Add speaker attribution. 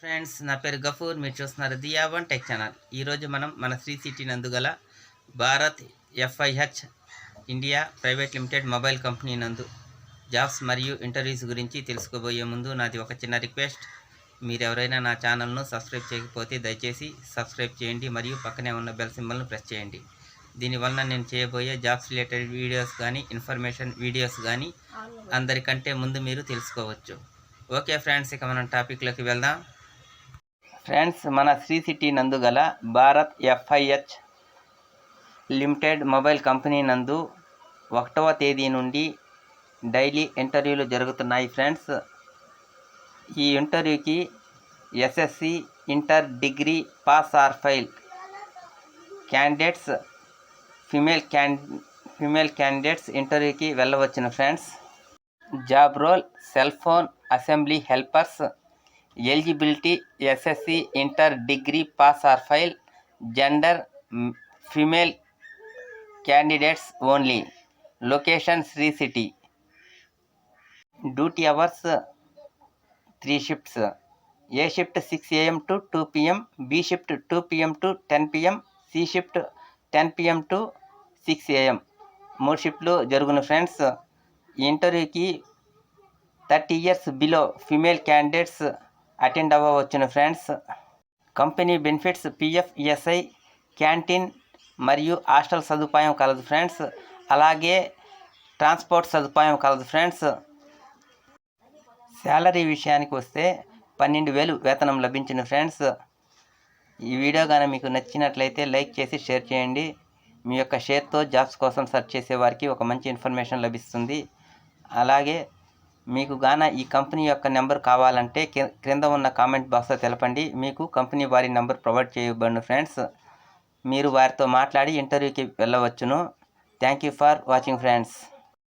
Speaker 1: Friends, నా పేరు గఫూర్. మీరు చూస్తున్నారు ది యావన్ టెక్ ఛానల్. ఈరోజు మనం మన శ్రీ సిటీ నందు గల Bharat FIH India private limited mobile company నందు జాబ్స్ మరియు ఇంటర్వ్యూస్ గురించి తెలుసుకోబోయే ముందు నాది ఒక చిన్న రిక్వెస్ట్. మీరు ఎవరైనా నా ఛానల్ను సబ్స్క్రైబ్ చేయకపోతే దయచేసి సబ్స్క్రైబ్ చేయండి మరియు పక్కనే ఉన్న బెల్ సింబల్ను ప్రెస్ చేయండి. దీనివల్ల నేను చేయబోయే జాబ్స్ రిలేటెడ్ వీడియోస్ కానీ ఇన్ఫర్మేషన్ వీడియోస్ కానీ అందరికంటే ముందు మీరు తెలుసుకోవచ్చు. ఓకే ఫ్రెండ్స్, ఇక మనం టాపిక్లోకి వెళ్దాం. ఫ్రెండ్స్, మన శ్రీ సిటీ నందు గల Bharat FIH limited mobile company నందు 1వ తేదీ నుండి డైలీ ఇంటర్వ్యూలు జరుగుతున్నాయి. ఫ్రెండ్స్, ఈ ఇంటర్వ్యూకి SSC, inter, degree pass or fail candidates female candidates ఇంటర్వ్యూకి వెళ్ళవచ్చును. Friends, job role cell phone assembly helpers. Eligibility SSC, inter, degree pass or fail. Gender female candidates only. Location Sri city. Duty hours 3 shifts. A shift 6 AM to 2 PM, B shift 2 PM to 10 PM, C shift 10 PM to 6 AM. 3 షిఫ్ట్లు జరుగును. Friends, ఈ ఇంటర్వ్యూకి 30 years below female candidates attend అవ్వవచ్చును. Friends, company benefits PF, ESI, canteen మరియు hostel సదుపాయం కలదు. Friends, అలాగే transport సదుపాయం కలదు. ఫ్రెండ్స్, శాలరీ విషయానికి వస్తే 12,000 వేతనం లభించును. ఫ్రెండ్స్, ఈ వీడియో కానీ మీకు నచ్చినట్లయితే లైక్ చేసి షేర్ చేయండి. మీ యొక్క షేర్తో జాబ్స్ కోసం సెర్చ్ చేసే వారికి ఒక మంచి ఇన్ఫర్మేషన్ లభిస్తుంది. అలాగే మీకు గాన ఈ కంపెనీ యొక్క నెంబర్ కావాలంటే క్రింద ఉన్న కామెంట్ బాక్స్లో తెలపండి. మీకు కంపెనీ వారి నెంబర్ ప్రొవైడ్ చేయబడును. ఫ్రెండ్స్, మీరు వారితో మాట్లాడి ఇంటర్వ్యూకి వెళ్ళవచ్చును. Thank you for watching friends.